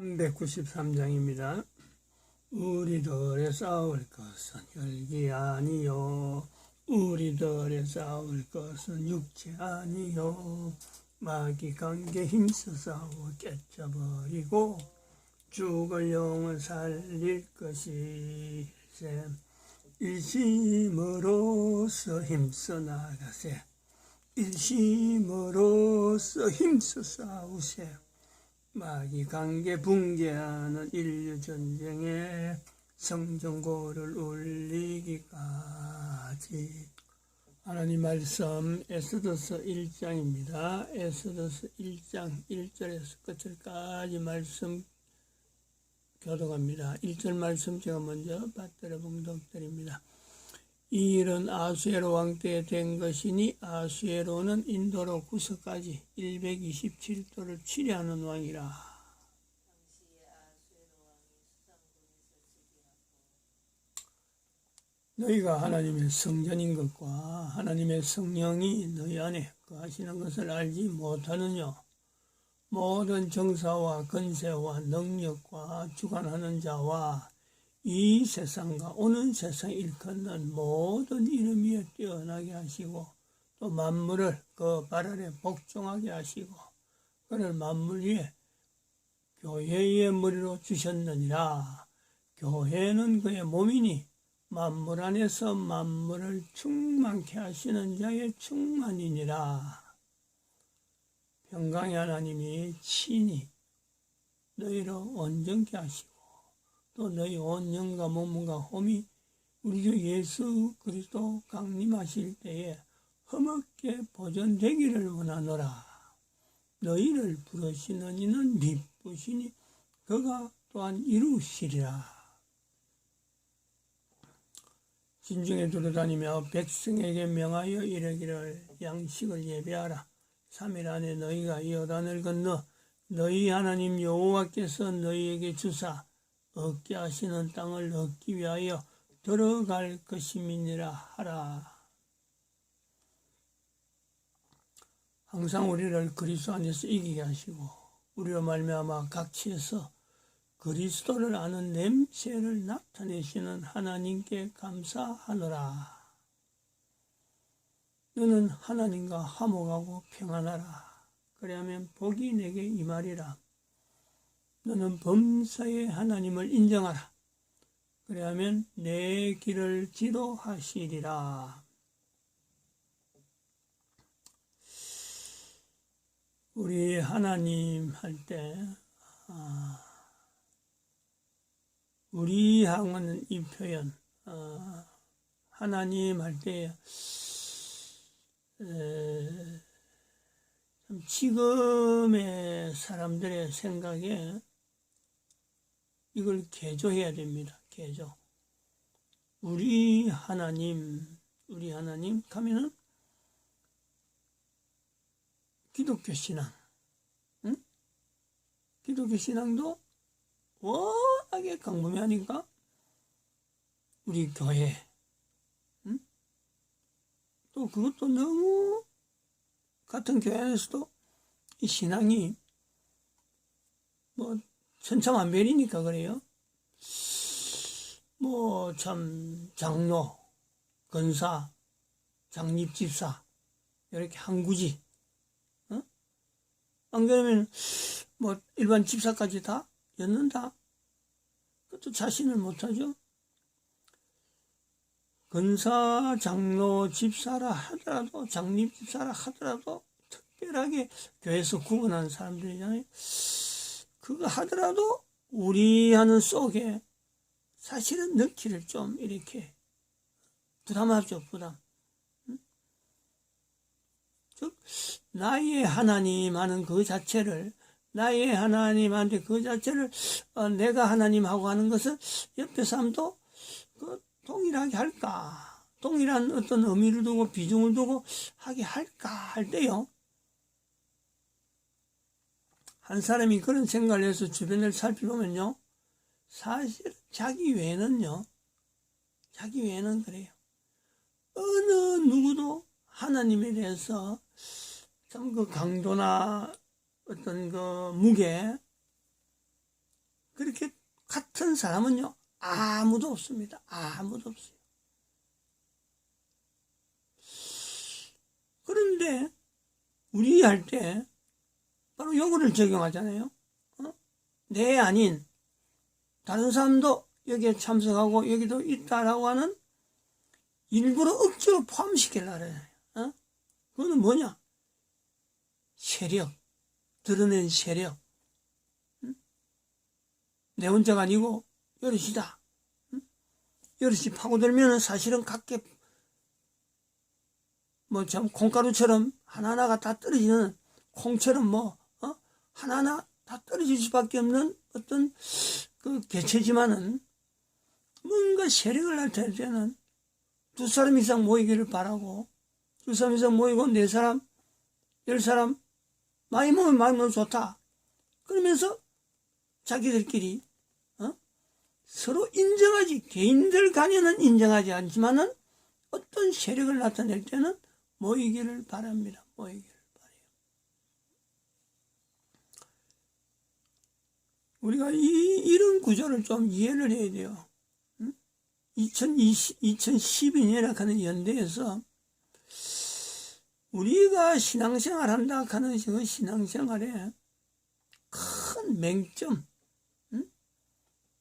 393장입니다. 우리들의 싸울 것은 혈기 아니요 우리들의 싸울 것은 육체 아니요 마귀 관계 힘써 싸워 깨쳐버리고 죽을 영을 살릴 것이세. 일심으로써 힘써 나가세. 일심으로써 힘써 싸우세. 마귀 관계 붕괴하는 인류 전쟁에 성전고를 울리기까지. 하나님 말씀 에스더서 1장입니다. 에스더서 1장 1절에서 끝절까지 말씀 교독합니다. 1절 말씀 제가 먼저 받들어 봉독드립니다. 이 일은 아수에로 왕 때 된 것이니 아수에로는 인도로 구서까지 127도를 치려하는 왕이라. 너희가 하나님의 성전인 것과 하나님의 성령이 너희 안에 거하시는 것을 알지 못하느냐. 모든 정사와 권세와 능력과 주관하는 자와 이 세상과 오는 세상 일컫는 모든 이름 위에 뛰어나게 하시고 또 만물을 그 발 아래 복종하게 하시고 그를 만물 위에 교회의 머리로 주셨느니라. 교회는 그의 몸이니 만물 안에서 만물을 충만케 하시는 자의 충만이니라. 평강의 하나님이 친히 너희를 온전케 하시고 또 너희 온 영과 몸과 홈이 우리 주 예수 그리스도 강림하실 때에 흠없게 보존되기를 원하노라. 너희를 부르시는 이는 미쁘시니 그가 또한 이루시리라. 진중에 두루다니며 백성에게 명하여 이르기를 양식을 예배하라. 3일 안에 너희가 요단을 건너 너희 하나님 여호와께서 너희에게 주사 얻게 하시는 땅을 얻기 위하여 들어갈 것임이니라 하라. 항상 우리를 그리스도 안에서 이기게 하시고 우리로 말미암아 각지에서 그리스도를 아는 냄새를 나타내시는 하나님께 감사하노라. 너는 하나님과 화목하고 평안하라. 그리하면 복이 내게 임하리라. 너는 범사의 하나님을 인정하라. 그리하면 내 길을 지도하시리라. 우리 하나님 할 때 우리 향은 이 표현 하나님 할 때 지금의 사람들의 생각에 이걸 개조해야 됩니다. 개조. 우리 하나님 하면은 기독교 신앙. 응? 기독교 신앙도 워낙에 광범위하니까 우리 교회. 응? 또 그것도 너무 같은 교회 안에서도 이 신앙이 뭐 천차만별이니까 그래요. 뭐 참 장로, 권사, 장립집사 이렇게 한 구지. 안 그러면 뭐 일반 집사까지 다 였는다. 그것도 자신을 못하죠. 권사, 장로, 집사라 하더라도 장립집사라 하더라도 특별하게 교회에서 구분하는 사람들이잖아요. 그거 하더라도 우리 하는 속에 사실은 넣기를 좀 이렇게 부담하죠. 부담. 즉 나의 하나님 하는 그 자체를 나의 하나님한테 그 자체를 내가 하나님하고 하는 것을 옆에 사람도 그 동일하게 할까? 동일한 어떤 의미를 두고 비중을 두고 하게 할까 할 때요. 한 사람이 그런 생각을 해서 주변을 살펴보면요. 사실 자기 외에는 그래요. 어느 누구도 하나님에 대해서 참 그 강도나 어떤 그 무게 그렇게 같은 사람은요, 아무도 없습니다. 아무도 없어요. 그런데 우리 할 때 바로 요거를 적용하잖아요. 내 아닌 다른 사람도 여기에 참석하고 여기도 있다라고 하는 일부러 억지로 포함시키려고 해요. 그거는 뭐냐? 세력, 드러낸 세력. 내 혼자가 아니고 여럿이다. 여럿이 파고들면 사실은 각계 참 콩가루처럼 하나하나가 다 떨어지는, 콩처럼 하나하나 다 떨어질 수밖에 없는 어떤 그 개체지만은, 뭔가 세력을 나타낼 때는 2사람 이상 모이기를 바라고, 2사람 이상 모이고 4사람, 10사람 많이 모이면 많이 모이면 좋다. 그러면서 자기들끼리 서로 인정하지, 개인들 간에는 인정하지 않지만은 어떤 세력을 나타낼 때는 모이기를 바랍니다. 모이기를 바라요. 우리가 이런 구조를 좀 이해를 해야 돼요. 2012년이라 하는 연대에서 우리가 신앙생활 한다 하는 그 신앙생활에 큰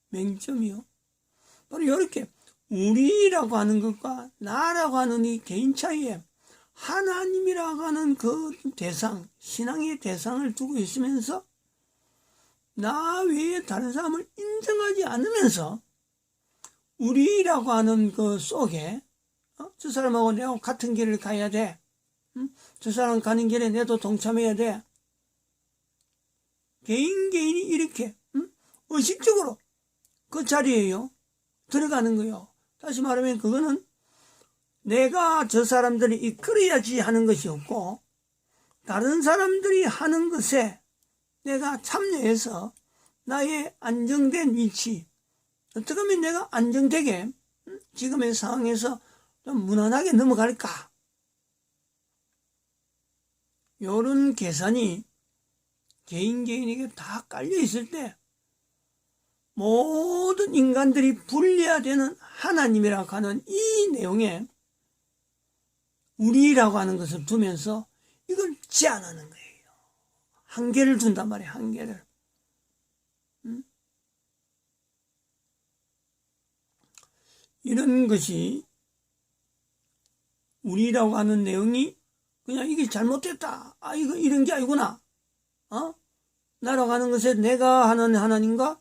맹점이요. 바로 이렇게 우리라고 하는 것과 나라고 하는 이 개인 차이에 하나님이라고 하는 그 대상, 신앙의 대상을 두고 있으면서 나 외에 다른 사람을 인정하지 않으면서 우리라고 하는 그 속에 저 사람하고 내가 같은 길을 가야 돼. 저 사람 가는 길에 내도 동참해야 돼. 개인이 이렇게 의식적으로 그 자리에요 들어가는 거요. 다시 말하면 그거는 내가 저 사람들이 이끌어야지 하는 것이 없고, 다른 사람들이 하는 것에 내가 참여해서 나의 안정된 위치, 어떻게 하면 내가 안정되게 지금의 상황에서 좀 무난하게 넘어갈까, 요런 계산이 개인에게 다 깔려 있을 때 모든 인간들이 분리화되는 하나님이라고 하는 이 내용에 우리라고 하는 것을 두면서 이걸 제한하는 거예요. 한계를 둔단 말이에요. 한계를. 이런 것이 우리라고 하는 내용이 그냥 이게 잘못됐다. 이거 이런 게 아니구나. 나라고 하는 것에 내가 하는 하나님과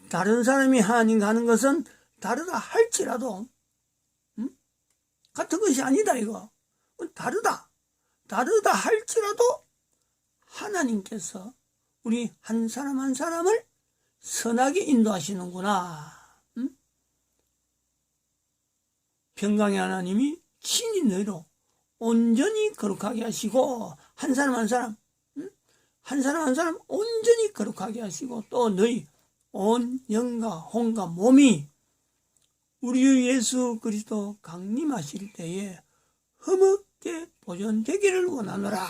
다른 사람이 하나님과 하는 것은 다르다 할지라도 같은 것이 아니다 이거. 다르다 할지라도 하나님께서 우리 한 사람 한 사람을 선하게 인도하시는구나. 평강의 하나님이 친히 너희로 온전히 거룩하게 하시고, 한 사람 한 사람 온전히 거룩하게 하시고, 또 너희 온 영과 혼과 몸이 우리 예수 그리스도 강림하실 때에 흠없게 보존되기를 원하노라.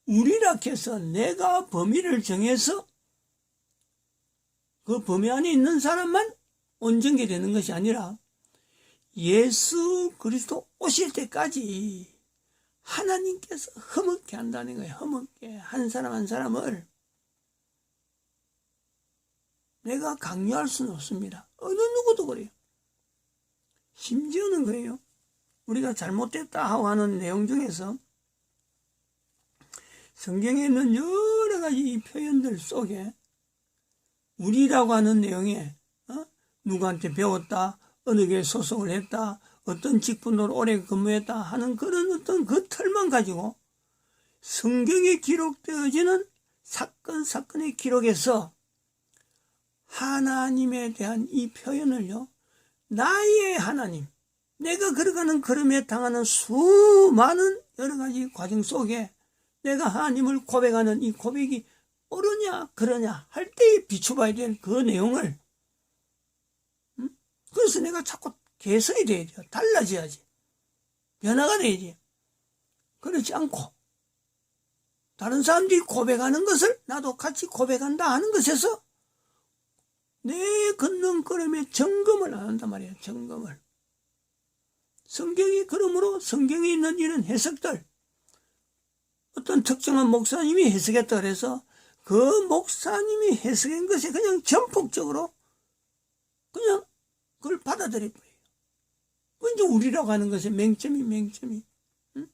우리라 해서 내가 범위를 정해서 그 범위 안에 있는 사람만 온전히 되는 것이 아니라 예수 그리스도 오실 때까지 하나님께서 흠없게 한다는 거예요. 흠없게 한 사람 한 사람을 내가 강요할 수는 없습니다. 어느 누구도 그래요. 심지어는 그래요. 우리가 잘못됐다 하고 하는 내용 중에서 성경에 있는 여러 가지 표현들 속에 우리라고 하는 내용에 누구한테 배웠다, 어느 교회에 소속을 했다, 어떤 직분으로 오래 근무했다 하는 그런 어떤 그 틀만 가지고 성경에 기록되어지는 사건의 기록에서 하나님에 대한 이 표현을요, 나의 하나님, 내가 걸어가는 걸음에 당하는 수많은 여러 가지 과정 속에 내가 하나님을 고백하는 이 고백이 옳으냐 그러냐 할 때에 비춰봐야 될 그 내용을, 그래서 내가 자꾸 개선이 돼야죠. 달라져야지. 변화가 돼야지. 그렇지 않고 다른 사람들이 고백하는 것을 나도 같이 고백한다 하는 것에서 내 걷는 걸음에 점검을 안 한단 말이에요. 점검을. 성경이 그러므로 성경에 있는 이런 해석들, 어떤 특정한 목사님이 해석했다 그래서 그 목사님이 해석한 것이 그냥 전폭적으로 그냥 그걸 받아들일 거예요. 그 이제 우리라고 하는 것의 맹점이. 응?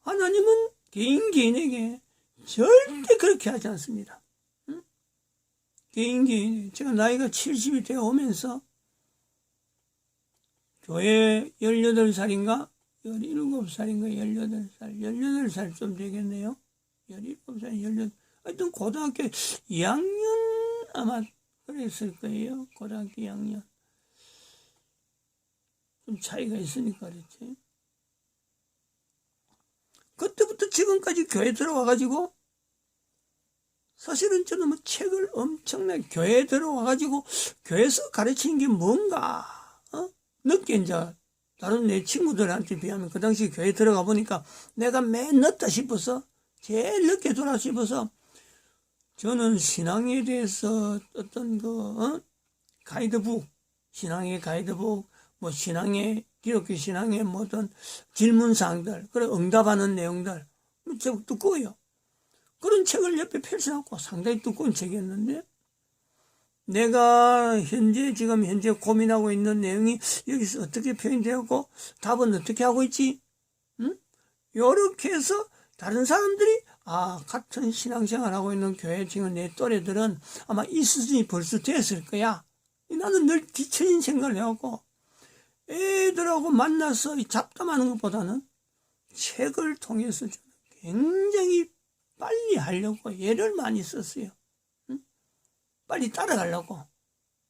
하나님은 개인에게 절대 그렇게 하지 않습니다. 응? 개인에게. 제가 나이가 70이 되어 오면서 교회 18살인가 17살인가 18살 좀 되겠네요. 17살, 18살. 하여튼 고등학교 2학년 아마 그랬을 거예요. 고등학교 2학년. 좀 차이가 있으니까 그랬지. 그때부터 지금까지 교회 들어와가지고 사실은 저는 뭐 책을 엄청나게 교회에 들어와가지고 교회에서 가르치는 게 뭔가 늦게 이제 다른 내 친구들한테 비하면 그 당시 교회 들어가 보니까 내가 맨 늦다 싶어서 제일 늦게 돌아 싶어서 저는 신앙에 대해서 어떤 가이드북, 신앙의 가이드북, 뭐 기독교 신앙의 모든 질문사항들, 그래 응답하는 내용들, 책 두꺼워요. 그런 책을 옆에 펼쳐놓고 상당히 두꺼운 책이었는데 내가 지금 현재 고민하고 있는 내용이 여기서 어떻게 표현되었고 답은 어떻게 하고 있지? 응? 요렇게 해서 다른 사람들이 같은 신앙생활 하고 있는 교회 지금 내 또래들은 아마 이 수준이 벌써 됐을 거야. 나는 늘 뒤처진 생각을 해갖고 애들하고 만나서 잡담하는 것보다는 책을 통해서 굉장히 빨리 하려고 애를 많이 썼어요. 응? 빨리 따라가려고.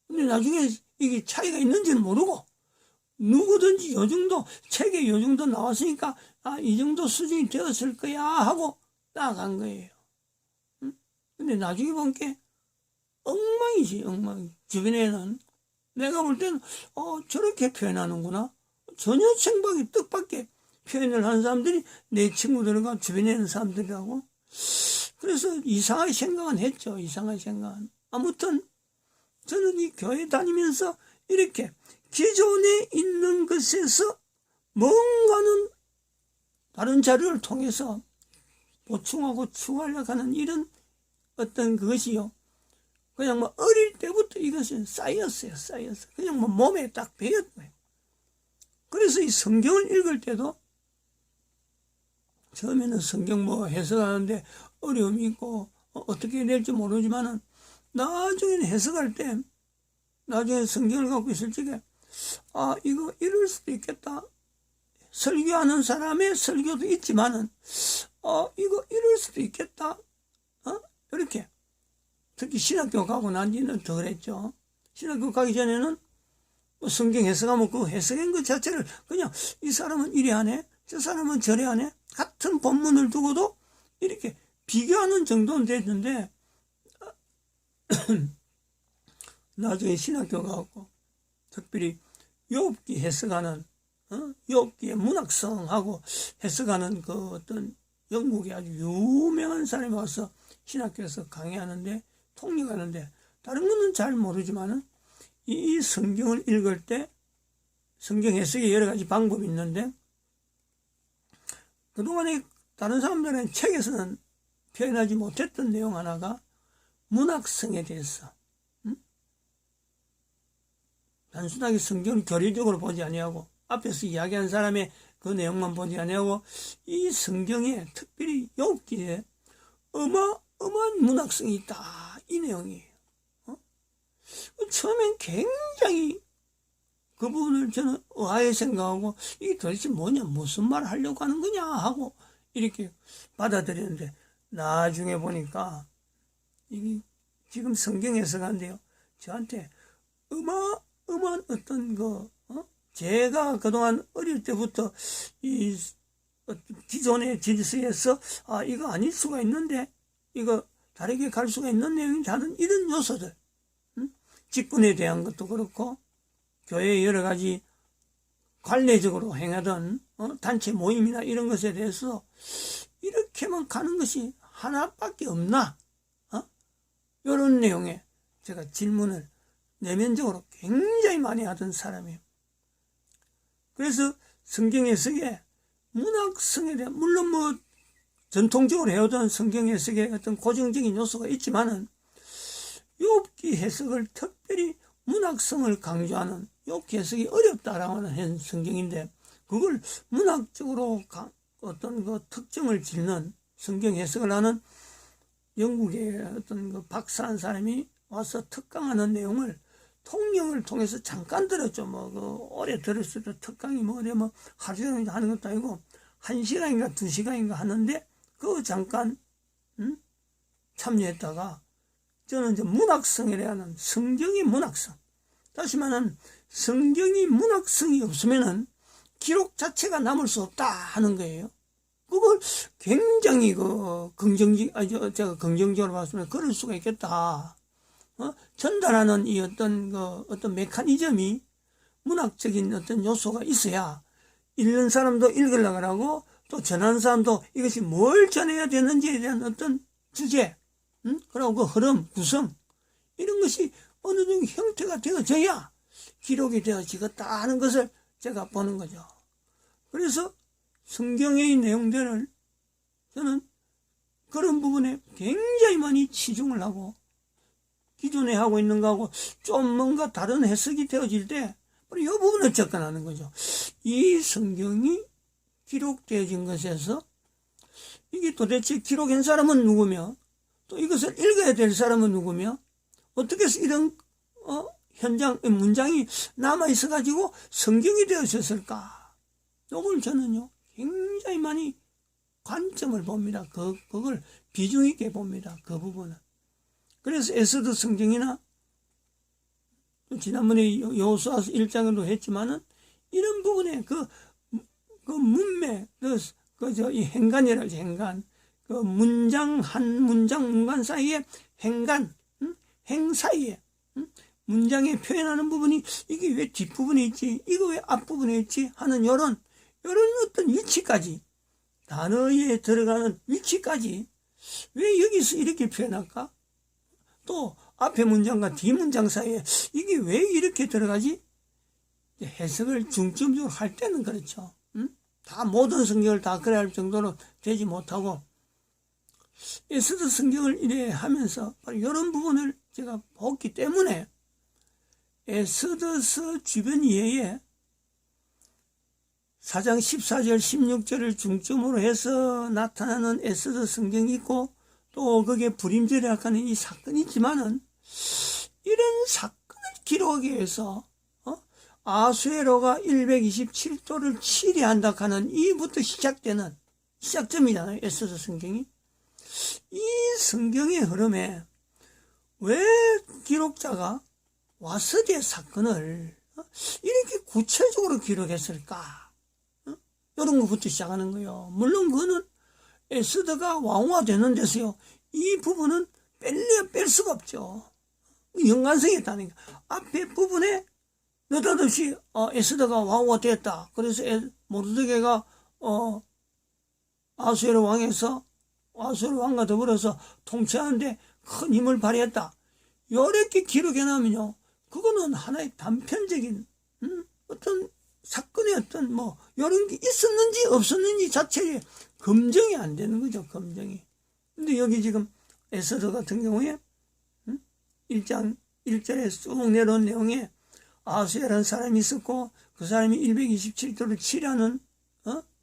근데 나중에 이게 차이가 있는지는 모르고 누구든지 요 정도 책에 요 정도 나왔으니까 이 정도 수준이 되었을 거야 하고 나아간 거예요. 응? 근데 나중에 본 게 엉망이지, 엉망. 주변에는 내가 볼 때는 저렇게 표현하는구나. 전혀 생각이 뜻밖의 표현을 하는 사람들이 내 친구들과 주변에 있는 사람들이라고. 그래서 이상하게 생각은 했죠. 이상하게 생각은. 아무튼 저는 이 교회 다니면서 이렇게 기존에 있는 것에서 뭔가는 다른 자료를 통해서 보충하고 추가하려고 하는 이런 어떤 그것이요. 그냥 뭐 어릴 때부터 이것은 쌓였어요. 그냥 뭐 몸에 딱 배었고요. 그래서 이 성경을 읽을 때도 처음에는 성경 뭐 해석하는데 어려움이 있고 어떻게 해야 될지 모르지만은 나중에는 해석할 때 나중에 성경을 갖고 있을 적에 이거 이럴 수도 있겠다. 설교하는 사람의 설교도 있지만은 이거 이럴 수도 있겠다. 이렇게 특히 신학교 가고 난 뒤는 더 그랬죠. 신학교 가기 전에는 뭐 성경 해석하면 그 해석한 것 자체를 그냥 이 사람은 이래 하네, 저 사람은 저래 하네, 같은 본문을 두고도 이렇게 비교하는 정도는 됐는데 나중에 신학교 가고 특별히 욥기 해석하는 욥기의 문학성하고 해석하는 그 어떤 영국의 아주 유명한 사람이 와서 신학교에서 강의하는데 통역하는데 다른 거는 잘 모르지만은 이 성경을 읽을 때 성경 해석에 여러 가지 방법이 있는데 그동안에 다른 사람들은 책에서는 표현하지 못했던 내용 하나가 문학성에 대해서 단순하게 성경을 교리적으로 보지 아니하고 앞에서 이야기한 사람의 그 내용만 보지 아니하고 이 성경에 특별히 욥기에 어마어마한 문학성이 있다 이 내용이에요. 처음엔 굉장히 그 부분을 저는 의아하게 생각하고 이게 도대체 뭐냐 무슨 말을 하려고 하는 거냐 하고 이렇게 받아들였는데 나중에 보니까 이게 지금 성경 해석한데요 저한테 어마어마한 어떤 제가 그동안 어릴 때부터 이 기존의 질서에서 이거 아닐 수가 있는데 이거 다르게 갈 수가 있는 내용이 다른 이런 요소들 직분에 대한 것도 그렇고 교회의 여러 가지 관례적으로 행하던 단체 모임이나 이런 것에 대해서 이렇게만 가는 것이 하나밖에 없나? 이런 내용에 제가 질문을 내면적으로 굉장히 많이 하던 사람이에요. 그래서 성경 해석에 문학성에 대한, 물론 뭐 전통적으로 해오던 성경 해석에 어떤 고정적인 요소가 있지만은 욥기 해석을 특별히 문학성을 강조하는 욥기 해석이 어렵다라고 하는 성경인데, 그걸 문학적으로 어떤 그 특정을 짓는 성경 해석을 하는 영국의 어떤 그 박사한 사람이 와서 특강하는 내용을 통역을 통해서 잠깐 들었죠. 뭐, 오래 들었을 때 특강이 뭐, 하루 종일 하는 것도 아니고, 1시간인가 2시간인가 하는데, 그거 잠깐, 참여했다가, 저는 이제 문학성에 대한 성경의 문학성. 다시 말하면, 성경이 문학성이 없으면은, 기록 자체가 남을 수 없다 하는 거예요. 그걸 굉장히 제가 긍정적으로 봤으면 그럴 수가 있겠다. 전달하는 이 어떤 메커니즘이 문학적인 어떤 요소가 있어야 읽는 사람도 읽으려고 하고 또 전하는 사람도 이것이 뭘 전해야 되는지에 대한 어떤 주제, 그리고 그 흐름, 구성, 이런 것이 어느 정도 형태가 되어져야 기록이 되어지겠다 하는 것을 제가 보는 거죠. 그래서 성경의 내용들을 저는 그런 부분에 굉장히 많이 치중을 하고, 기존에 하고 있는 거하고 좀 뭔가 다른 해석이 되어질 때 이 부분을 접근하는 거죠. 이 성경이 기록되어진 것에서 이게 도대체 기록한 사람은 누구며, 또 이것을 읽어야 될 사람은 누구며, 어떻게 해서 이런 문장이 남아있어 가지고 성경이 되어졌을까. 이걸 저는요 굉장히 많이 관점을 봅니다. 그걸 비중 있게 봅니다. 그 부분은. 그래서 에스더 성경이나 지난번에 여호수아서 1장에도 했지만은 이런 부분에 그 문맥, 이 행간이라죠. 행간. 그 문장 한 문간 사이에 행간, 행 사이에 문장에 표현하는 부분이 이게 왜 뒷부분에 있지, 이거 왜 앞부분에 있지 하는 이런 어떤 위치까지, 단어에 들어가는 위치까지 왜 여기서 이렇게 표현할까? 또 앞에 문장과 뒤 문장 사이에 이게 왜 이렇게 들어가지? 해석을 중점적으로 할 때는 그렇죠. 다 모든 성경을 다 그래야 할 정도로 되지 못하고 에스더 성경을 이래 하면서 바로 이런 부분을 제가 봤기 때문에 에스더서 주변 이외에 4장 14절 16절을 중점으로 해서 나타나는 에스더 성경이 있고 또 거기에 불임절약하는 이 사건이 있지만은 이런 사건을 기록하기 위해서 아수에로가 127도를 치리한다 하는 이부터 시작되는 시작점이잖아요. 에스더 성경이. 이 성경의 흐름에 왜 기록자가 와스디의 사건을 이렇게 구체적으로 기록했을까? 이런 것부터 시작하는 거예요. 물론 그거는 에스더가 왕후가 되는 데서요, 이 부분은 뺄 수가 없죠. 연관성이 있다니까. 앞에 부분에 느닷없이 에스더가 왕후가 됐다. 그래서 모르드게가 아수에로 왕에서 아수에로 왕과 더불어서 통치하는데 큰 힘을 발휘했다. 이렇게 기록해놓으면요, 그거는 하나의 단편적인 어떤 사건의 어떤 이런 게 있었는지 없었는지 자체에 검증이 안 되는 거죠. 검증이. 근데 여기 지금 에스더 같은 경우에 1장 1절에 쭉 내려온 내용에 아수에라는 사람이 있었고 그 사람이 127도를 치려는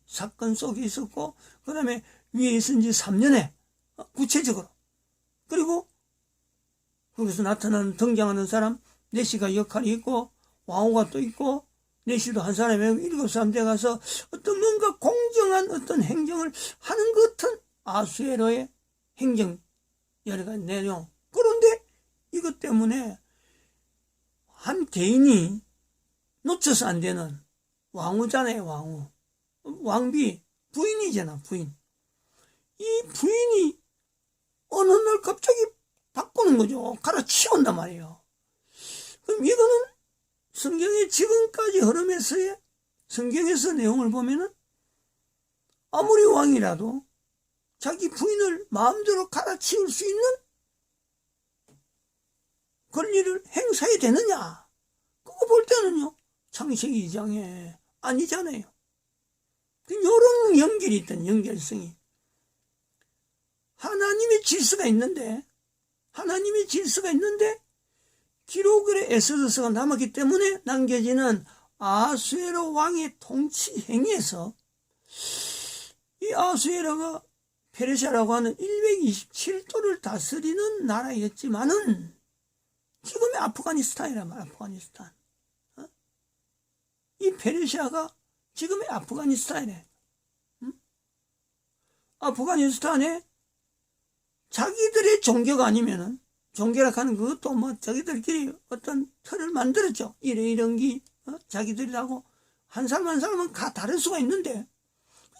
사건 속에 있었고, 그 다음에 위에 있은 지 3년에 구체적으로, 그리고 거기서 나타나는 등장하는 사람 네시가 역할이 있고 왕후가 또 있고 네시도 한 사람이고 7사람 돼가서 어떤 뭔가 공정한 어떤 행정을 하는 것 같은 아수에로의 행정 여러 가지 내용. 그런데 이것 때문에 한 개인이 놓쳐서 안 되는 왕후잖아요. 왕후. 왕비 부인이잖아. 부인. 이 부인이 어느 날 갑자기 바꾸는 거죠. 갈아치운단 말이에요. 그럼 이거는 성경의 지금까지 흐름에서의 성경에서 내용을 보면은 아무리 왕이라도 자기 부인을 마음대로 갈아치울 수 있는 권리를 행사해야 되느냐? 그거 볼 때는요, 창세기 2장에 아니잖아요. 이런 연결이 있던 연결성이. 하나님의 질서가 있는데 기록으로 에스더서가 남았기 때문에 남겨지는 아수에로 왕의 통치 행위에서 이 아수에로가 페르시아라고 하는 127도를 다스리는 나라였지만은 지금의 아프가니스탄이란 말이야. 아프가니스탄. 이 페르시아가 지금의 아프가니스탄이래. 아프가니스탄에 자기들의 종교가 아니면은, 종교라 하는 그것도 뭐 자기들끼리 어떤 틀을 만들었죠. 이런 게 자기들이라고 한 사람 한 사람은 다 다를 수가 있는데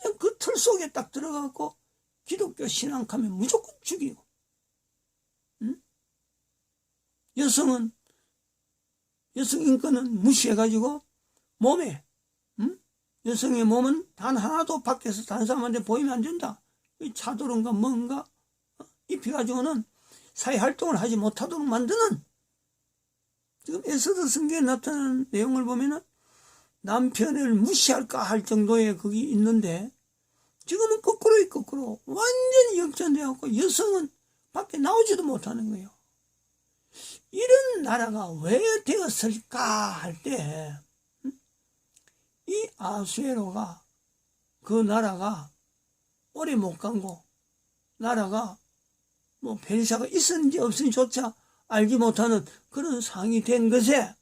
그냥 그 틀 속에 딱 들어가고 기독교 신앙하면 무조건 죽이고, 여성 인권은 무시해가지고 몸에, 여성의 몸은 단 하나도 밖에서 다른 사람한테 보이면 안 된다. 차도른가 뭔가 입혀가지고는 사회활동을 하지 못하도록 만드는, 지금 에스더 성경에 나타나는 내용을 보면은 남편을 무시할까 할 정도의 그게 있는데 지금은 거꾸로 완전히 역전되어갖고 여성은 밖에 나오지도 못하는 거예요. 이런 나라가 왜 되었을까 할 때, 이 아수에로가, 그 나라가 오래 못 간고, 나라가 뭐 페르시아가 있었는지 없었는지조차 알지 못하는 그런 상황이 된 것에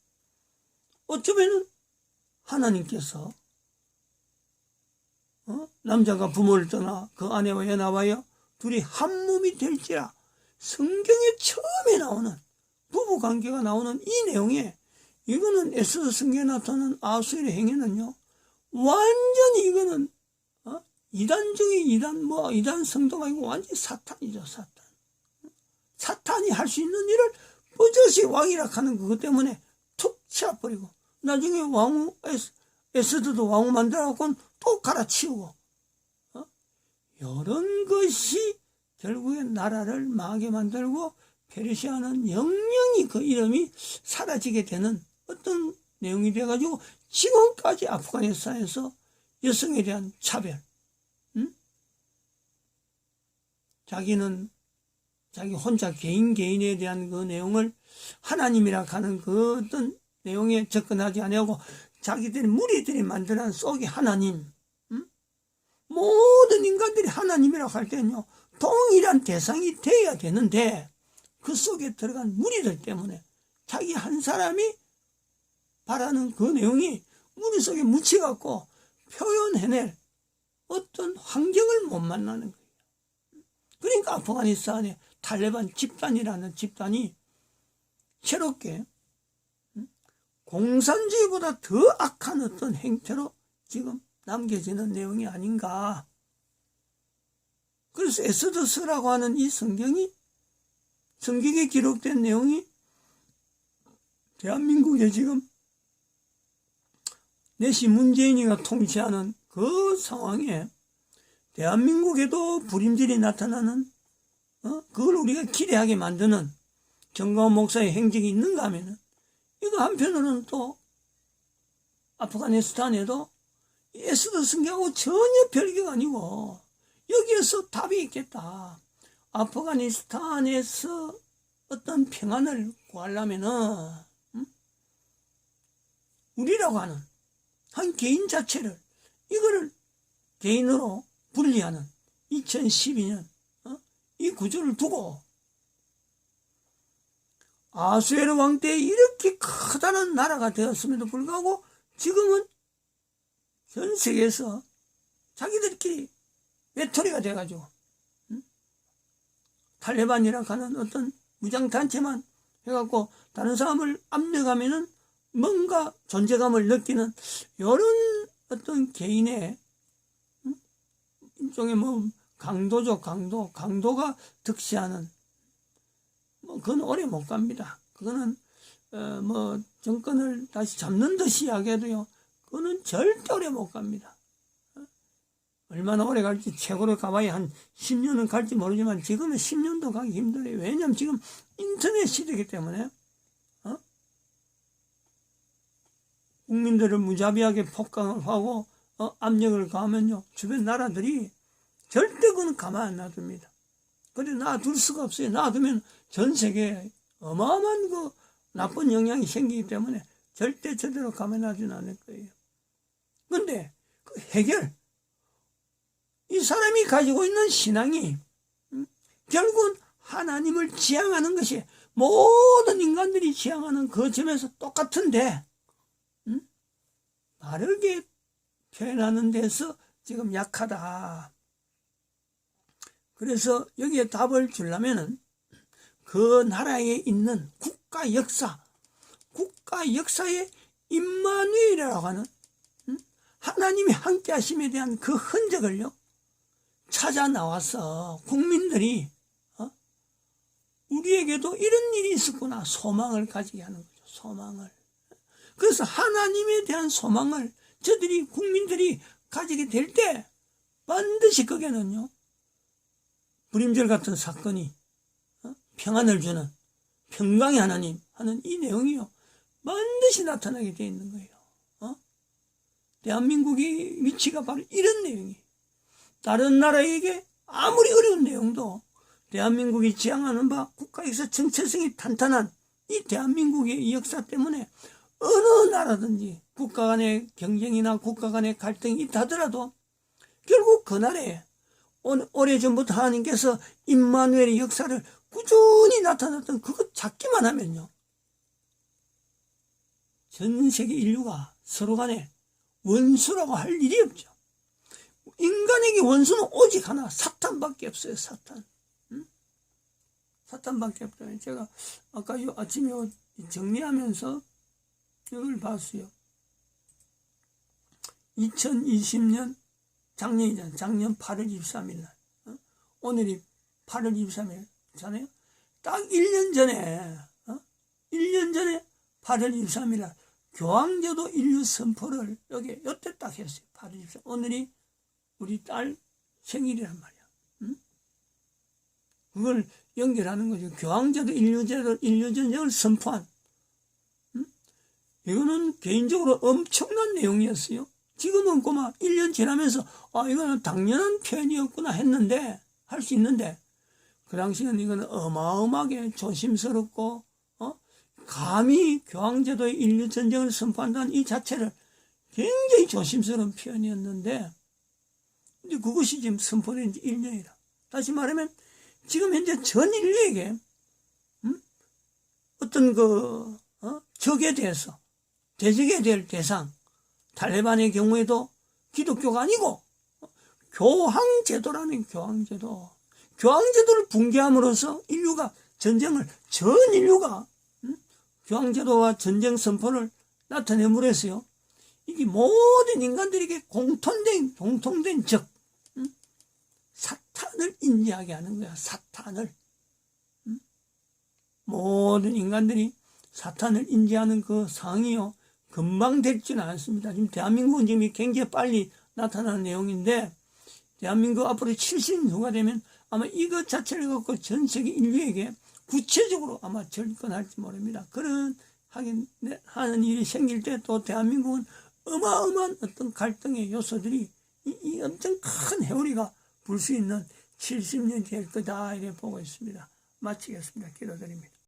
어쩌면은 하나님께서 남자가 부모를 떠나 그 아내와 연합하여 둘이 한 몸이 될지라, 성경에 처음에 나오는 부부관계가 나오는 이 내용에, 이거는 에스더 성경에 나타나는 아수엘의 행위는요, 완전히 이거는 이단 중에 이단 성도가 아니고 완전히 사탄이죠. 사탄이 할 수 있는 일을 버젓이 왕이라 하는 그것 때문에 툭 치워버리고, 나중에 에스더도 왕후 만들어갖고는 또 갈아치우고, 이런 것이 결국엔 나라를 망하게 만들고 페르시아는 영영이 그 이름이 사라지게 되는 어떤 내용이 돼가지고 지금까지 아프가니스탄에서 여성에 대한 차별, 자기는 자기 혼자 개인에 대한 그 내용을 하나님이라 하는 그 어떤 내용에 접근하지 아니하고 자기들이 무리들이 만드는 속의 하나님, 모든 인간들이 하나님이라고 할 때는요, 동일한 대상이 되어야 되는데 그 속에 들어간 무리들 때문에 자기 한 사람이 바라는 그 내용이 무리 속에 묻혀갖고 표현해낼 어떤 환경을 못 만나는 거예요. 그러니까 아프가니스탄의 탈레반 집단이라는 집단이 새롭게 공산주의보다 더 악한 어떤 행태로 지금 남겨지는 내용이 아닌가. 그래서 에스더서라고 하는 이 성경에 기록된 내용이 대한민국에 지금 내시 문재인이가 통치하는 그 상황에 대한민국에도 불임질이 나타나는, 그걸 우리가 기대하게 만드는 정광훈 목사의 행적이 있는가 하면은, 이거 한편으로는 또 아프가니스탄에도 에스더 성경하고 전혀 별개가 아니고 여기에서 답이 있겠다. 아프가니스탄에서 어떤 평안을 구하려면은 우리라고 하는 한 개인 자체를, 이거를 개인으로 분리하는 2012년 이 구조를 두고 아수에르 왕 때 이렇게 커다란 나라가 되었음에도 불구하고 지금은 전 세계에서 자기들끼리 외톨이가 돼가지고 탈레반이라고 하는 어떤 무장단체만 해갖고 다른 사람을 압력하면은 뭔가 존재감을 느끼는 이런 어떤 개인의 일종의 뭐 강도가 득시하는, 뭐 그건 오래 못 갑니다. 그거는 뭐 정권을 다시 잡는 듯이 이야기해도요, 그거는 절대 오래 못 갑니다. 얼마나 오래 갈지, 최고로 가봐야 한 10년은 갈지 모르지만 지금은 10년도 가기 힘들어요. 왜냐면 지금 인터넷 시대이기 때문에 국민들을 무자비하게 폭강을 하고 압력을 가하면요, 주변 나라들이 절대 그건 가만 안 놔둡니다. 그래 놔둘 수가 없어요. 놔두면 전 세계에 어마어마한 그 나쁜 영향이 생기기 때문에 절대 저대로 가만 놔두지 않을 거예요. 근데 그 해결, 이 사람이 가지고 있는 신앙이 결국은 하나님을 지향하는 것이 모든 인간들이 지향하는 그 점에서 똑같은데 다르게 표현하는 데서 지금 약하다. 그래서 여기에 답을 주려면은 그 나라에 있는 국가 역사의 임마누엘이라고 하는 하나님이 함께 하심에 대한 그 흔적을요 찾아 나와서 국민들이 우리에게도 이런 일이 있었구나 소망을 가지게 하는 거죠. 소망을. 그래서 하나님에 대한 소망을 저들이 국민들이 가지게 될 때 반드시 거기에는요 불임절 같은 사건이 평안을 주는 평강의 하나님 하는 이 내용이요 반드시 나타나게 되어 있는 거예요. 대한민국의 위치가 바로 이런 내용이에요. 다른 나라에게 아무리 어려운 내용도 대한민국이 지향하는 바 국가에서 정체성이 탄탄한 이 대한민국의 역사 때문에 어느 나라든지 국가 간의 경쟁이나 국가 간의 갈등이 있다 하더라도 결국 그 나라에 오래전부터 하나님께서 임마누엘의 역사를 꾸준히 나타났던 그것 찾기만 하면요 전 세계 인류가 서로 간에 원수라고 할 일이 없죠. 인간에게 원수는 오직 하나 사탄밖에 없어요. 사탄. 사탄밖에 없어요. 제가 아까 아침에 정리하면서 이걸 봤어요. 2020년 작년이잖아요. 작년 8월 23일 날. 오늘이 8월 23일잖아요. 딱 1년 전에 1년 전에 8월 23일 날 교황제도 인류 선포를 요때 딱 했어요. 8월 23일. 오늘이 우리 딸 생일이란 말이야. 그걸 연결하는 거죠. 교황제도 인류전쟁을 선포한. 이거는 개인적으로 엄청난 내용이었어요. 지금은 고마 1년 지나면서 이거는 당연한 표현이었구나 했는데 할 수 있는데 그 당시에는 이거는 어마어마하게 조심스럽고 감히 교황제도의 인류전쟁을 선포한다는 이 자체를 굉장히 조심스러운 표현이었는데 근데 그것이 지금 선포된 지 1년이라. 다시 말하면 지금 현재 전 인류에게 어떤 적에 대해서 대적해야 될 대상 탈레반의 경우에도 기독교가 아니고 교황제도라는 교황제도를 붕괴함으로써 인류가 전 인류가 교황제도와 전쟁 선포를 나타내므로써요. 이게 모든 인간들에게 공통된 적 사탄을 인지하게 하는 거야. 사탄을. 모든 인간들이 사탄을 인지하는 그 상황이요 금방 되지는 않습니다. 지금 대한민국은 지금 굉장히 빨리 나타나는 내용인데 대한민국 앞으로 70년 후가 되면 아마 이것 자체를 갖고 전 세계 인류에게 구체적으로 아마 접근할지 모릅니다. 그런 하는 일이 생길 때 또 대한민국은 어마어마한 어떤 갈등의 요소들이 이 엄청 큰 회오리가 불 수 있는 70년이 될 거다 이렇게 보고 있습니다. 마치겠습니다. 기도드립니다.